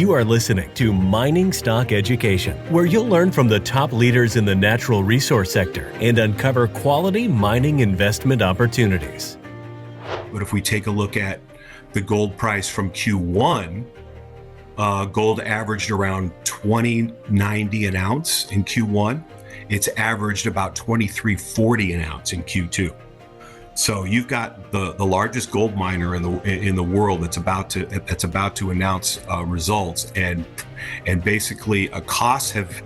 You are listening to Mining Stock Education, where you'll learn from the top leaders in the natural resource sector and uncover quality mining investment opportunities. But if we take a look at the gold price from Q1, gold averaged around $20.90 an ounce in Q1. It's averaged about $23.40 an ounce in Q2. So you've got the largest gold miner in the world that's about to announce results, and basically costs have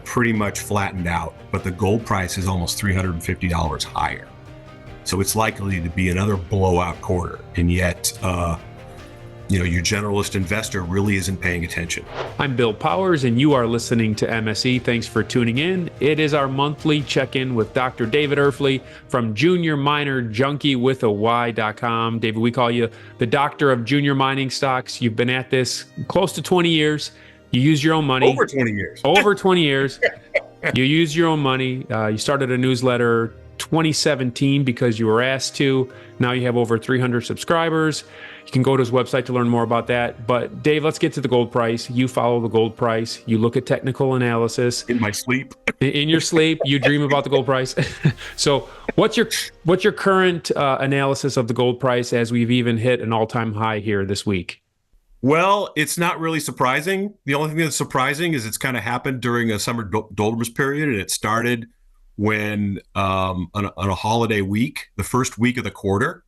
pretty much flattened out, but the gold price is almost $350 higher. So it's likely to be another blowout quarter, and yet your generalist investor really isn't paying attention. I'm Bill Powers, and you are listening to MSE. Thanks for tuning in. It is our monthly check-in with Dr. David Erfle from Junior Miner Junkie with a Y.com. David, we call you the doctor of junior mining stocks. You've been at this close to 20 years. You use your own money. Over 20 years. Over 20 years. You use your own money. You started a newsletter 2017 because you were asked to. Now you have over 300 subscribers. You can go to his website to learn more about that. But Dave, let's get to the gold price. You follow the gold price. You look at technical analysis. In my sleep. In your sleep, you dream about the gold price. So what's your current analysis of the gold price as we've even hit an all-time high here this week? Well, it's not really surprising. The only thing that's surprising is it's kind of happened during a summer doldrums period, and it started when on a holiday week, the first week of the quarter.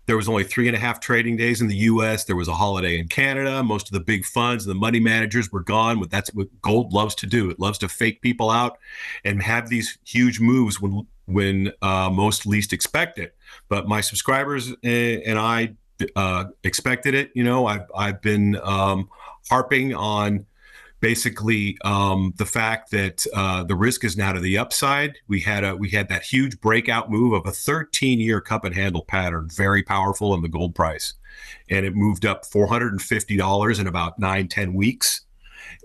There was only 3.5 trading days in the U.S. There was a holiday in Canada. Most of the big funds and the money managers were gone. But that's what gold loves to do. It loves to fake people out and have these huge moves when most least expect it. But my subscribers and I expected it. I've been harping on basically the fact that the risk is now to the upside. We had that huge breakout move of a 13-year cup and handle pattern, very powerful in the gold price, and it moved up $450 in about 9-10 weeks,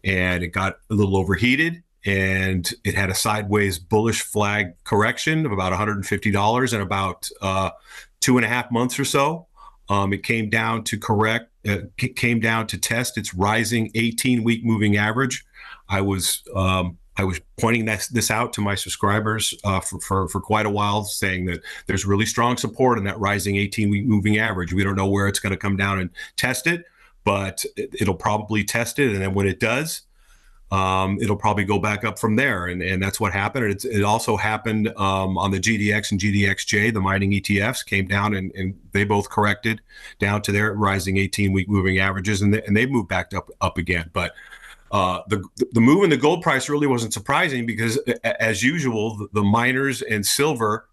and it got a little overheated, and it had a sideways bullish flag correction of about $150 in about 2.5 months or so. It came down to test its rising 18-week moving average. I was pointing this out to my subscribers for quite a while, saying that there's really strong support in that rising 18-week moving average. We don't know where it's going to come down and test it, but it'll probably test it, and then when it does, it'll probably go back up from there, and that's what happened. It also happened on the GDX and GDXJ, the mining ETFs came down, and they both corrected down to their rising 18-week moving averages, and they moved back up again. But the move in the gold price really wasn't surprising because, as usual, the miners and silver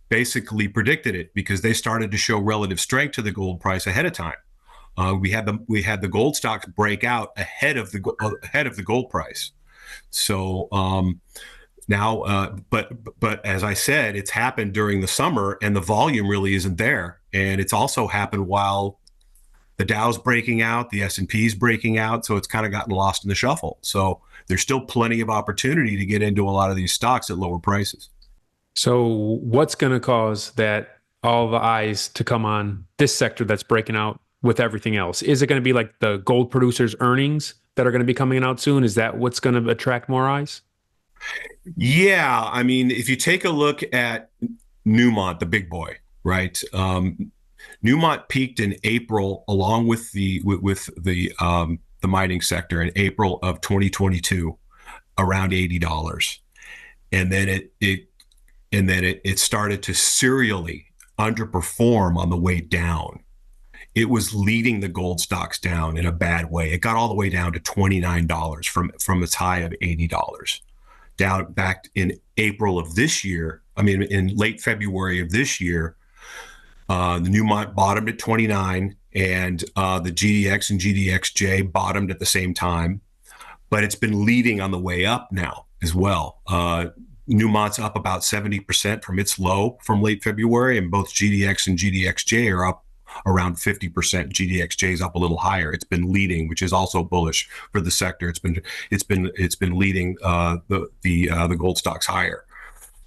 basically predicted it because they started to show relative strength to the gold price ahead of time. We had the gold stocks break out ahead of the gold price. So now, but as I said, it's happened during the summer, and the volume really isn't there. And it's also happened while the Dow's breaking out, the S&P's breaking out, so it's kind of gotten lost in the shuffle. So there's still plenty of opportunity to get into a lot of these stocks at lower prices. So what's going to cause that all the eyes to come on this sector that's breaking out with everything else? Is it going to be like the gold producers' earnings that are going to be coming out soon? Is that what's going to attract more eyes? Yeah, I mean, if you take a look at Newmont, the big boy, right? Newmont peaked in April, along with the mining sector, in April of 2022, around $80, and then it started to serially underperform on the way down. It was leading the gold stocks down in a bad way. It got all the way down to $29 from its high of $80. Down back in April of this year, in late February of this year, the Newmont bottomed at 29, and the GDX and GDXJ bottomed at the same time. But it's been leading on the way up now as well. Newmont's up about 70% from its low from late February, and both GDX and GDXJ are up around 50%. GDXJ is up a little higher. It's been leading, which is also bullish for the sector. It's been leading the gold stocks higher.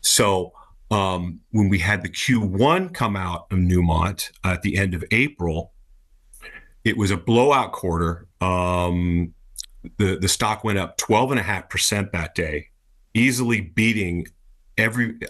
So when we had the Q1 come out of Newmont at the end of April, it was a blowout quarter. The stock went up 12.5% that day, easily beating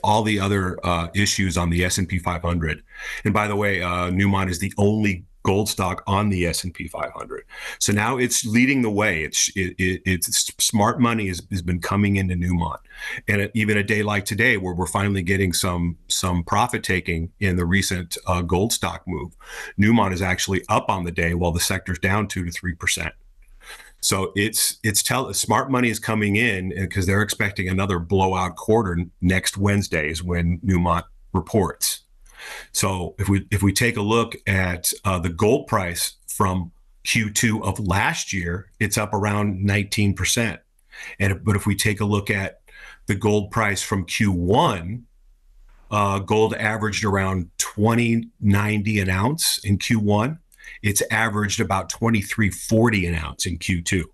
all the other issues on the S&P 500. And by the way, Newmont is the only gold stock on the S&P 500. So now it's leading the way. It's smart money has been coming into Newmont, and even a day like today, where we're finally getting some profit taking in the recent gold stock move, Newmont is actually up on the day while the sector's down 2 to 3%. So smart money is coming in because they're expecting another blowout quarter next Wednesday is when Newmont reports. So if we take a look at the gold price from Q2 of last year, it's up around 19%. But if we take a look at the gold price from Q1, gold averaged around $20.90 an ounce in Q1. It's averaged about $23.40 an ounce in Q2.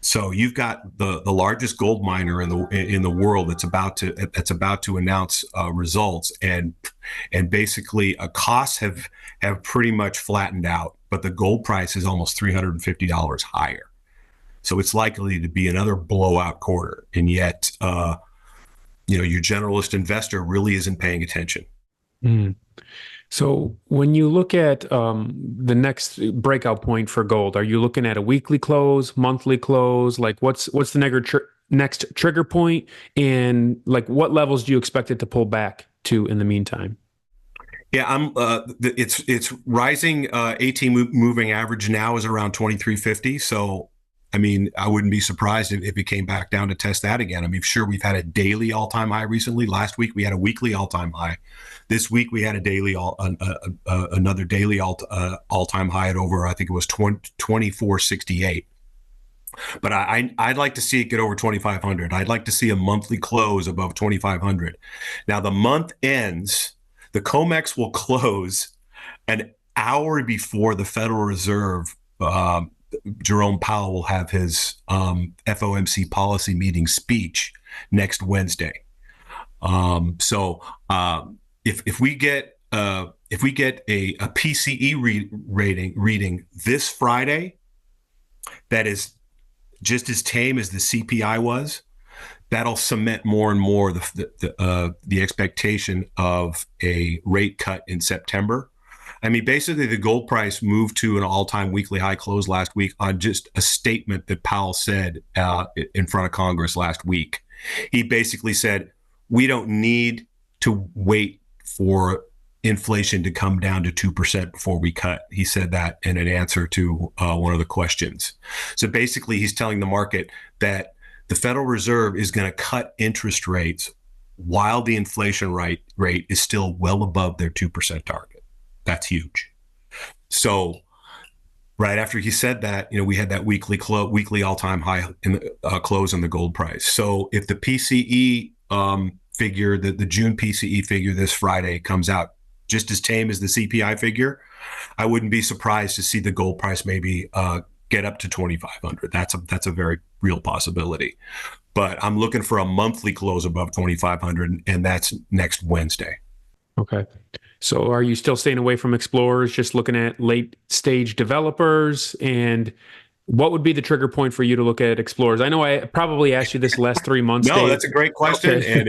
So you've got the largest gold miner in the world that's about to announce results, and basically costs have pretty much flattened out, but the gold price is almost $350 higher. So it's likely to be another blowout quarter, and yet your generalist investor really isn't paying attention. Mm. So when you look at the next breakout point for gold, are you looking at a weekly close, monthly close? Like what's the next trigger point, and like what levels do you expect it to pull back to in the meantime? Yeah, it's rising. 18 moving average now is around 2350. So, I mean, I wouldn't be surprised if it came back down to test that again. I mean, sure, we've had a daily all-time high recently. Last week we had a weekly all-time high. This week we had a daily another daily all-time high at over, I think it was 2468. But I'd like to see it get over 2500. I'd like to see a monthly close above 2500. Now the month ends. The COMEX will close an hour before the Federal Reserve. Jerome Powell will have his FOMC policy meeting speech next Wednesday. If we get a PCE reading this Friday, that is just as tame as the CPI was, that'll cement more and more the expectation of a rate cut in September. I mean, basically, the gold price moved to an all-time weekly high close last week on just a statement that Powell said in front of Congress last week. He basically said, we don't need to wait for inflation to come down to 2% before we cut. He said that in an answer to one of the questions. So basically, he's telling the market that the Federal Reserve is going to cut interest rates while the inflation rate is still well above their 2% target. That's huge. So right after he said that, we had that weekly all-time high in the close in the gold price. So if the PCE figure, the June PCE figure this Friday comes out just as tame as the CPI figure, I wouldn't be surprised to see the gold price maybe get up to 2,500. That's a very real possibility. But I'm looking for a monthly close above 2,500, and that's next Wednesday. Okay. So are you still staying away from explorers, just looking at late stage developers? And what would be the trigger point for you to look at explorers? I know I probably asked you this the last 3 months. No, Dave. That's a great question. Okay. And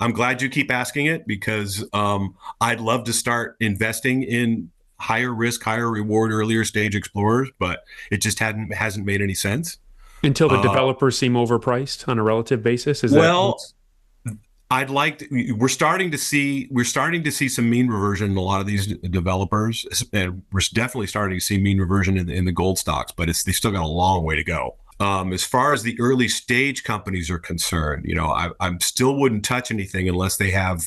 I'm glad you keep asking it, because I'd love to start investing in higher risk, higher reward, earlier stage explorers, but it just hasn't made any sense. Until the developers seem overpriced on a relative basis? We're starting to see some mean reversion in a lot of these developers, and we're definitely starting to see mean reversion in the gold stocks, but they still got a long way to go. As far as the early stage companies are concerned, I still wouldn't touch anything unless they have,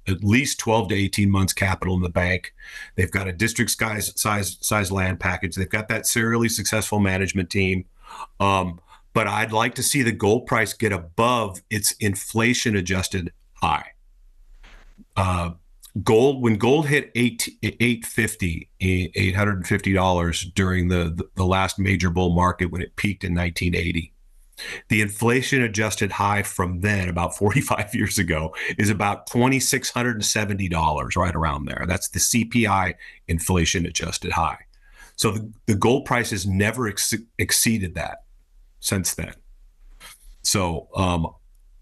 at least 12 to 18 months capital in the bank. They've got a district size land package. They've got that serially successful management team. But I'd like to see the gold price get above its inflation-adjusted high. When gold hit $850 during the last major bull market when it peaked in 1980, the inflation-adjusted high from then, about 45 years ago, is about $2,670, right around there. That's the CPI inflation-adjusted high. So the gold price has never exceeded that since then. So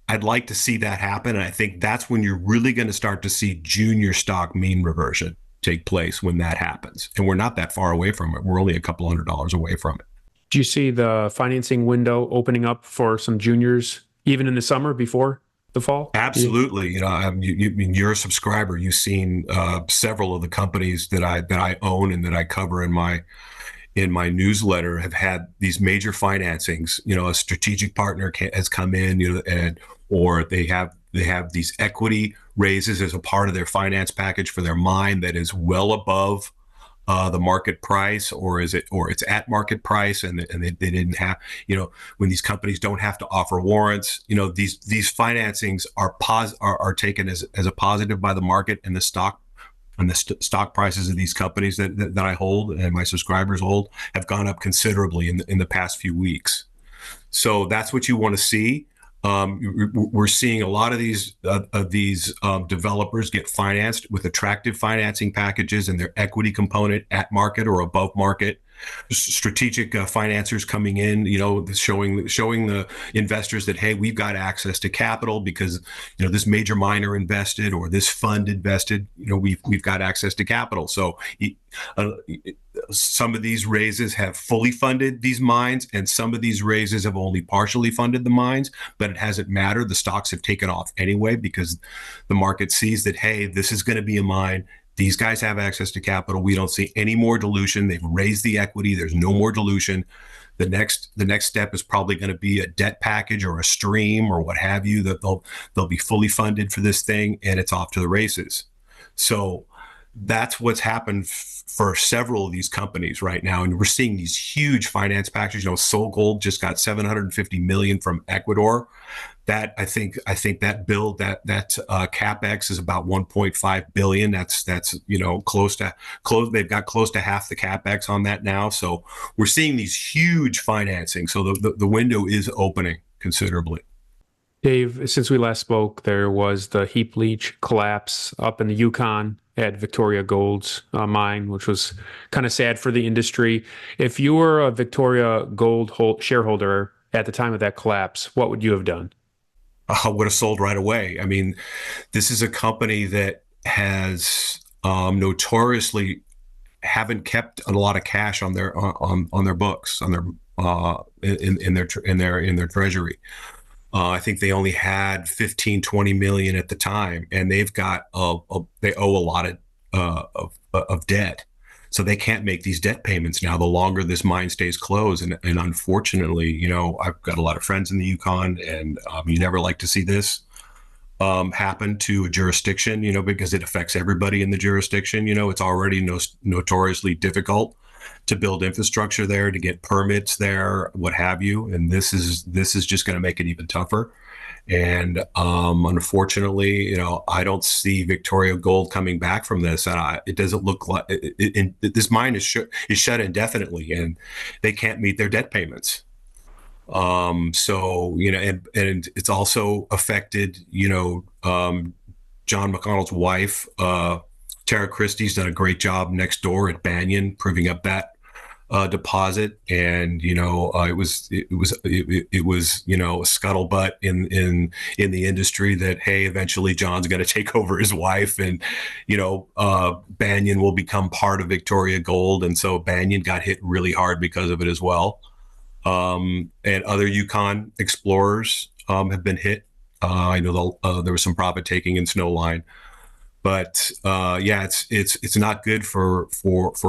I'd like to see that happen. And I think that's when you're really going to start to see junior stock mean reversion take place when that happens. And we're not that far away from it. We're only a couple $100 away from it. Do you see the financing window opening up for some juniors even in the summer before the fall? Absolutely. You know, you're a subscriber. You've seen several of the companies that I own and that I cover in my newsletter have had these major financings. You know, a strategic partner has come in, you know, or they have these equity raises as a part of their finance package for their mine that is well above the market price, or it's at market price, and they didn't have, you know, when these companies don't have to offer warrants, you know, these financings are taken as a positive by the market, and the stock prices of these companies that I hold and my subscribers hold have gone up considerably in the past few weeks. So that's what you want to see. We're seeing a lot of these developers get financed with attractive financing packages and their equity component at market or above market. Strategic financiers coming in, you know, showing the investors that, hey, we've got access to capital because, you know, this major miner invested or this fund invested. You know, we've got access to capital. So some of these raises have fully funded these mines, and some of these raises have only partially funded the mines. But it hasn't mattered. The stocks have taken off anyway because the market sees that, hey, this is going to be a mine. These guys have access to capital. We don't see any more dilution. They've raised the equity. There's no more dilution. The next step is probably going to be a debt package or a stream or what have you, that they'll be fully funded for this thing, and it's off to the races. So that's what's happened for several of these companies right now, and we're seeing these huge finance packages. You know, SolGold just got $750 million from Ecuador. That I think that bill that capex is about 1.5 billion. That's you know close. They've got close to half the capex on that now. So we're seeing these huge financing. So the window is opening considerably. Dave, since we last spoke, there was the heap leach collapse up in the Yukon at Victoria Gold's mine, which was kind of sad for the industry. If you were a Victoria Gold shareholder at the time of that collapse, what would you have done? I would have sold right away. I mean, this is a company that has notoriously haven't kept a lot of cash on their books, on their in their treasury. I think they only had 15-20 million at the time, and they've got they owe a lot of debt. So they can't make these debt payments now the longer this mine stays closed. And unfortunately, you know, I've got a lot of friends in the Yukon, and you never like to see this happen to a jurisdiction, you know, because it affects everybody in the jurisdiction. You know, it's already notoriously difficult to build infrastructure there, to get permits there, what have you. And this is just going to make it even tougher. And unfortunately, you know, I don't see Victoria Gold coming back from this. It doesn't look like this mine is shut indefinitely, and they can't meet their debt payments. So, you know, and it's also affected, you know, John McConnell's wife, Tara Christie's done a great job next door at Banyan, proving up that deposit, and you know it was you know a scuttlebutt in the industry that, hey, eventually John's going to take over his wife, and you know Banyan will become part of Victoria Gold, and so Banyan got hit really hard because of it as well. And other Yukon explorers have been hit. I know there was some profit taking in Snowline. But yeah, it's not good for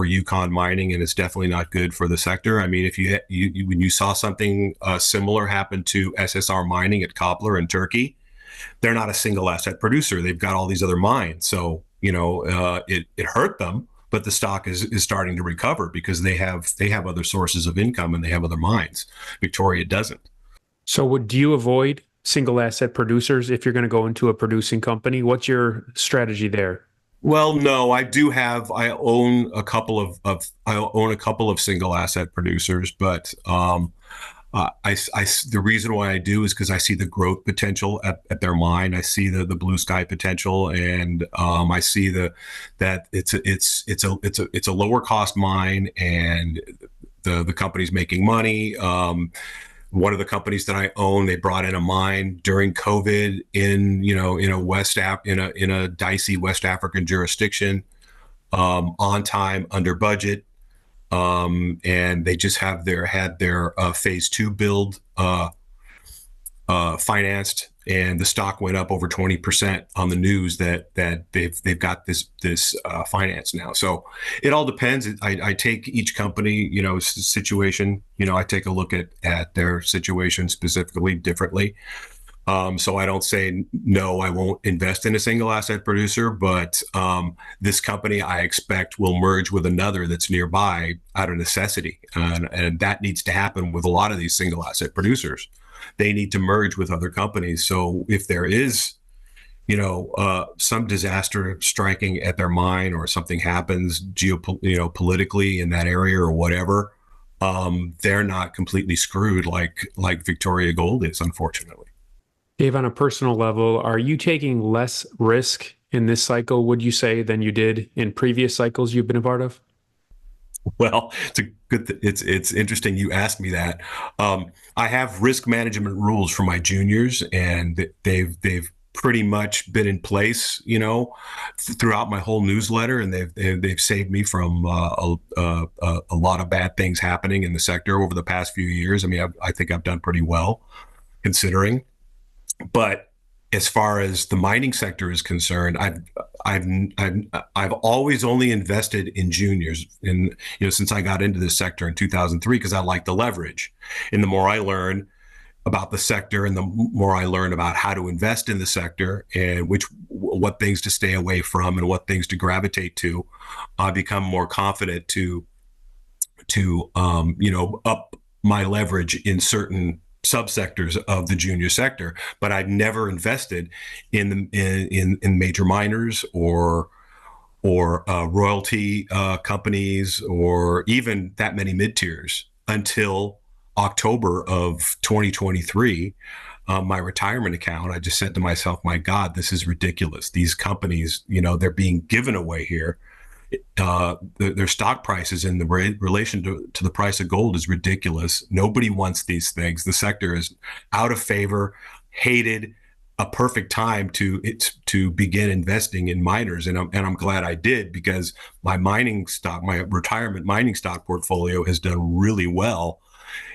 Yukon mining, and it's definitely not good for the sector. I mean, if you when you saw something similar happen to SSR Mining at Koppler in Turkey, they're not a single asset producer. They've got all these other mines, so you know it hurt them. But the stock is starting to recover because they have other sources of income and they have other mines. Victoria doesn't. So would you avoid single asset producers if you're going to go into a producing company? What's your strategy there? Well, no, I own a couple of single asset producers, but The reason why I do is because I see the growth potential at their mine. I see the blue sky potential, and I see that it's a lower cost mine, and the company's making money. One of the companies that I own, they brought in a mine during COVID in a dicey West African jurisdiction, on time, under budget. And they just had their phase 2 build financed, and the stock went up over 20% on the news that they've got this finance now. So it all depends. I take each company, situation. I take a look at their situation specifically differently. So I don't say, no, I won't invest in a single asset producer, but this company I expect will merge with another that's nearby out of necessity. And that needs to happen with a lot of these single asset producers. They need to merge with other companies. So if there is, some disaster striking at their mine, or something happens politically in that area or whatever, they're not completely screwed like Victoria Gold is, unfortunately. Dave, on a personal level, are you taking less risk in this cycle, would you say, than you did in previous cycles you've been a part of? Well, it's interesting you asked me that. I have risk management rules for my juniors, and they've pretty much been in place, throughout my whole newsletter, and they've saved me from a lot of bad things happening in the sector over the past few years. I mean, I think I've done pretty well considering. But as far as the mining sector is concerned, I've always only invested in juniors, since I got into this sector in 2003, because I like the leverage. And the more I learn about the sector, and the more I learn about how to invest in the sector, and what things to stay away from and what things to gravitate to, I become more confident to up my leverage in certain subsectors of the junior sector. But I've never invested in major miners or royalty companies, or even that many mid tiers, until October of 2023. My retirement account, I just said to myself, my God, this is ridiculous. These companies, they're being given away here. Their stock prices in the relation to the price of gold is ridiculous. Nobody wants these things. The sector is out of favor, hated. A perfect time to begin investing in miners, and I'm glad I did, because my retirement mining stock portfolio has done really well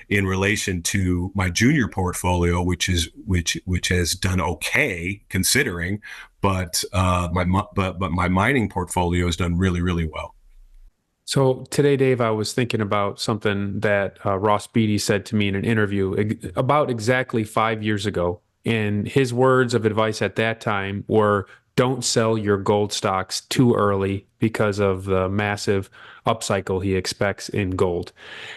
in relation to my junior portfolio, which has done okay considering, but my mining portfolio has done really, really well. So today, Dave, I was thinking about something that Ross Beatty said to me in an interview about exactly 5 years ago. And his words of advice at that time were, don't sell your gold stocks too early because of the massive upcycle he expects in gold.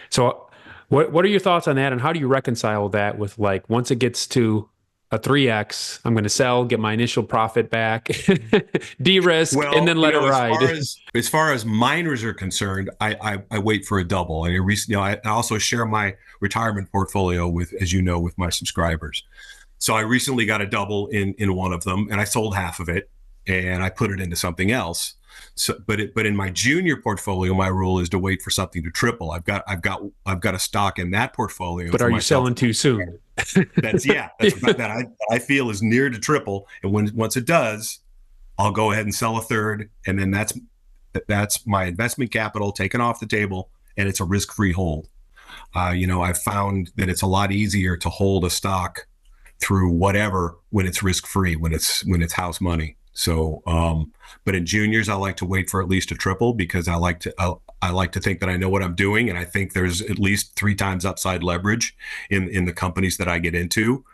So what are your thoughts on that? And how do you reconcile that with, like, once it gets to a 3X, I'm going to sell, get my initial profit back, de-risk, and then let it ride? As far as miners are concerned, I wait for a double. I also share my retirement portfolio with my subscribers. So I recently got a double in one of them, and I sold half of it, and I put it into something else. So, but in my junior portfolio, my rule is to wait for something to triple. I've got a stock in that portfolio. But are you selling too soon? That's that I feel is near to triple, and once it does, I'll go ahead and sell a third, and then that's my investment capital taken off the table, and it's a risk-free hold. I've found that it's a lot easier to hold a stock through whatever when it's risk-free, when it's house money. So, but in juniors, I like to wait for at least a triple, because I like to think that I know what I'm doing, and I think there's at least 3 times upside leverage in the companies that I get into.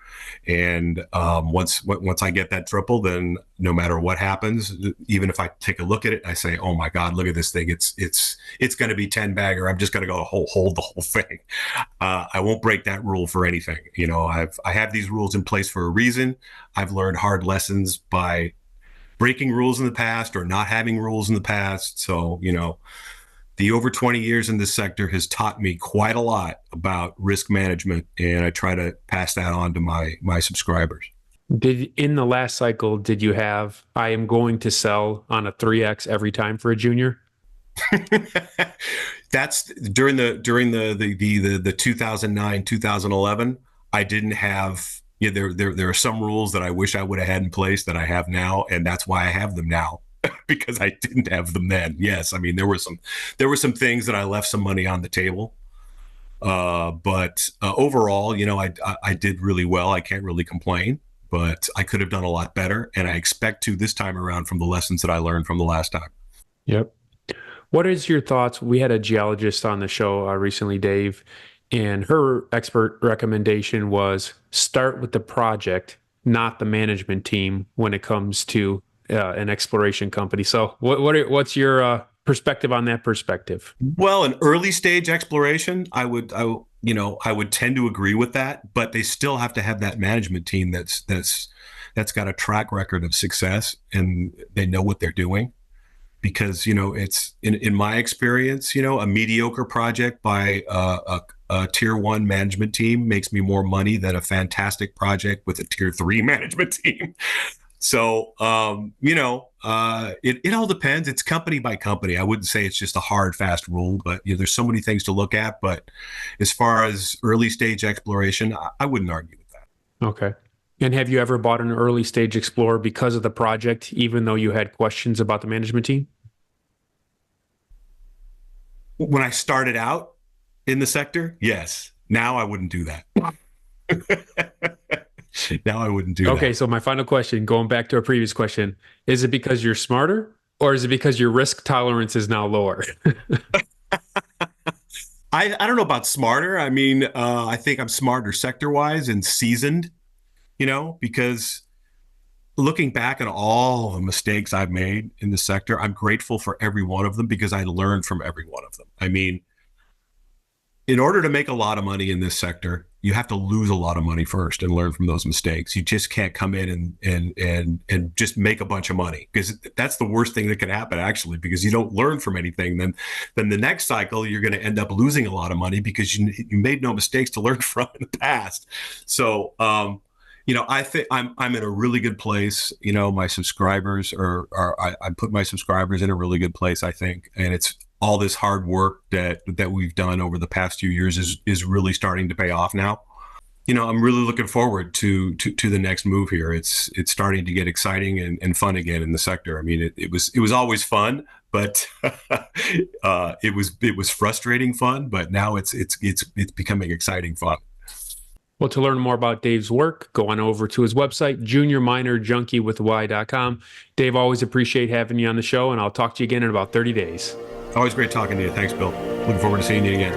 And once I get that triple, then no matter what happens, even if I take a look at it, I say, oh my God, look at this thing. It's going to be 10 bagger. I'm just going to go hold the whole thing. I won't break that rule for anything. I have these rules in place for a reason. I've learned hard lessons by breaking rules in the past, or not having rules in the past. So, the over 20 years in this sector has taught me quite a lot about risk management, and I try to pass that on to my subscribers. In the last cycle, did you have, I am going to sell on a 3X every time for a junior? That's during the 2009, 2011. I didn't have, there are some rules that I wish I would have had in place that I have now, and that's why I have them now. Because I didn't have them then. Yes, I mean there were some things that I left some money on the table, but overall, I did really well. I can't really complain, but I could have done a lot better, and I expect to this time around from the lessons that I learned from the last time. Yep. What is your thoughts? We had a geologist on the show recently, Dave, and her expert recommendation was start with the project, not the management team, when it comes to an exploration company. So what's your perspective on that perspective? Well, an early stage exploration, I would tend to agree with that, but they still have to have that management team that's got a track record of success, and they know what they're doing. Because it's in my experience, a mediocre project by a tier 1 management team makes me more money than a fantastic project with a tier 3 management team. So, it all depends. It's company by company. I wouldn't say it's just a hard, fast rule, but there's so many things to look at. But as far as early stage exploration, I wouldn't argue with that. Okay. And have you ever bought an early stage explorer because of the project, even though you had questions about the management team? When I started out in the sector, yes. Now I wouldn't do that. Now I wouldn't do that. Okay, so my final question, going back to a previous question, is it because you're smarter, or is it because your risk tolerance is now lower? I don't know about smarter. I mean, I think I'm smarter sector-wise and seasoned, because looking back at all the mistakes I've made in the sector, I'm grateful for every one of them because I learned from every one of them. I mean, in order to make a lot of money in this sector, you have to lose a lot of money first and learn from those mistakes. You just can't come in and just make a bunch of money, because that's the worst thing that can happen, actually, because you don't learn from anything. Then the next cycle, you're going to end up losing a lot of money because you made no mistakes to learn from in the past. So, I think I'm in a really good place. My subscribers I put my subscribers in a really good place, I think. And it's all this hard work that we've done over the past few years is really starting to pay off now. I'm really looking forward to the next move here. It's starting to get exciting and fun again in the sector. I mean, it was always fun, but it was frustrating fun, but now it's becoming exciting fun. Well, to learn more about Dave's work, go on over to his website, juniorminerjunkiewithawhy.com. Dave, always appreciate having you on the show, and I'll talk to you again in about 30 days. Always great talking to you. Thanks, Bill. Looking forward to seeing you again.